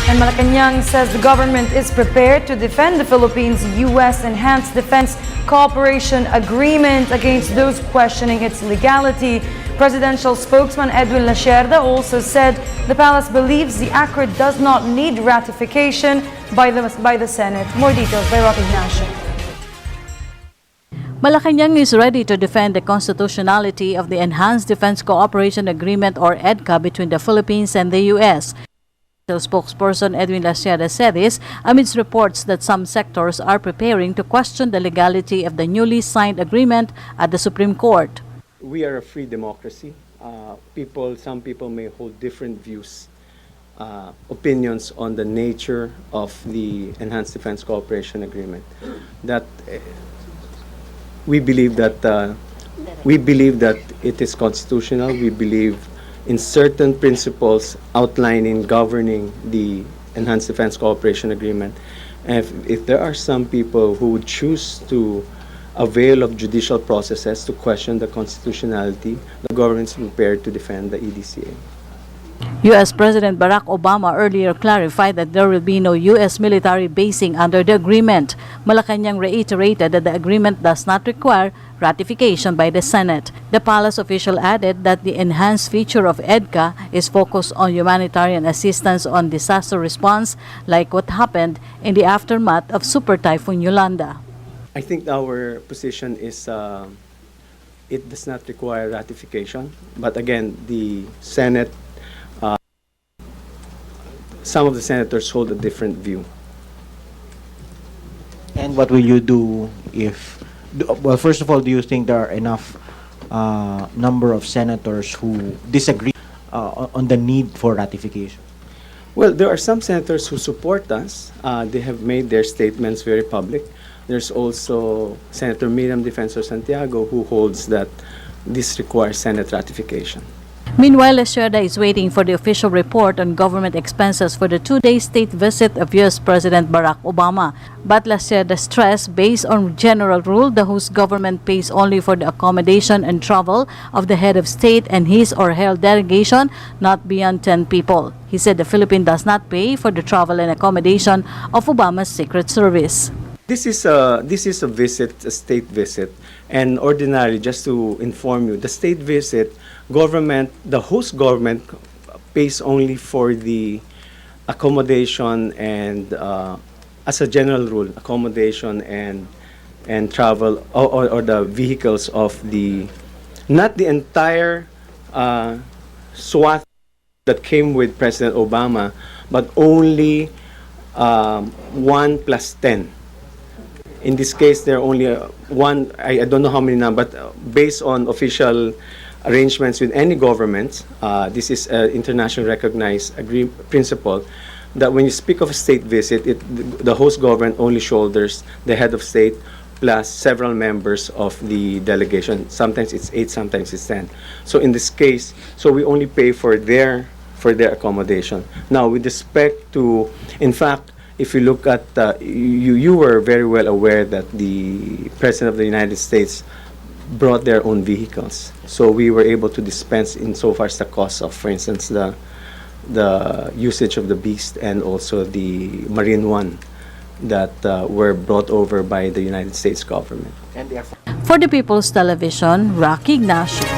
And Malacañang says the government is prepared to defend the Philippines-U.S. Enhanced Defense Cooperation Agreement against those questioning its legality. Presidential spokesman Edwin Lacerda also said the palace believes the accord does not need ratification by the Senate. More details by Ignacio. Malacañang is ready to defend the constitutionality of the Enhanced Defense Cooperation Agreement or EDCA between the Philippines and the U.S. The spokesperson Edwin Lacerda said this amidst reports that some sectors are preparing to question the legality of the newly signed agreement at the Supreme Court. We are a free democracy. Some people may hold different views, opinions on the nature of the Enhanced Defense Cooperation Agreement. That we believe that it is constitutional. We believe in certain principles outlining, governing the Enhanced Defense Cooperation Agreement. And if there are some people who would choose to avail of judicial processes to question the constitutionality, the government is prepared to defend the EDCA. U.S. President Barack Obama earlier clarified that there will be no U.S. military basing under the agreement. Malacañang reiterated that the agreement does not require ratification by the Senate. The palace official added that the enhanced feature of EDCA is focused on humanitarian assistance on disaster response, like what happened in the aftermath of Super Typhoon Yolanda. I think our position is it does not require ratification, but again, the Senate, some of the senators hold a different view. And what will you do if, well, first of all, do you think there are enough number of senators who disagree on the need for ratification? Well, there are some senators who support us. They have made their statements very public. There's also Senator Miriam Defensor Santiago who holds that this requires Senate ratification. Meanwhile, Lacerda is waiting for the official report on government expenses for the two-day state visit of U.S. President Barack Obama. But Lacerda stressed, based on general rule, the host government pays only for the accommodation and travel of the head of state and his or her delegation, not beyond 10 people. He said the Philippines does not pay for the travel and accommodation of Obama's Secret Service. This is a visit, a state visit, and ordinarily, just to inform you, the state visit, the host government pays only for the accommodation and, as a general rule, accommodation and travel or the vehicles of not the entire swath that came with President Obama, but only 1 plus 10. In this case, there are only one, I don't know how many now, but based on official arrangements with any government, this is an internationally recognized principle, that when you speak of a state visit, the host government only shoulders the head of state plus several members of the delegation. Sometimes it's 8, sometimes it's 10. So in this case, so we only pay for their accommodation. Now, with respect to, in fact, if you look at, you were very well aware that the President of the United States brought their own vehicles. So we were able to dispense insofar as the cost of, for instance, the usage of the Beast and also the Marine One that were brought over by the United States government. For the People's Television, Ignacio.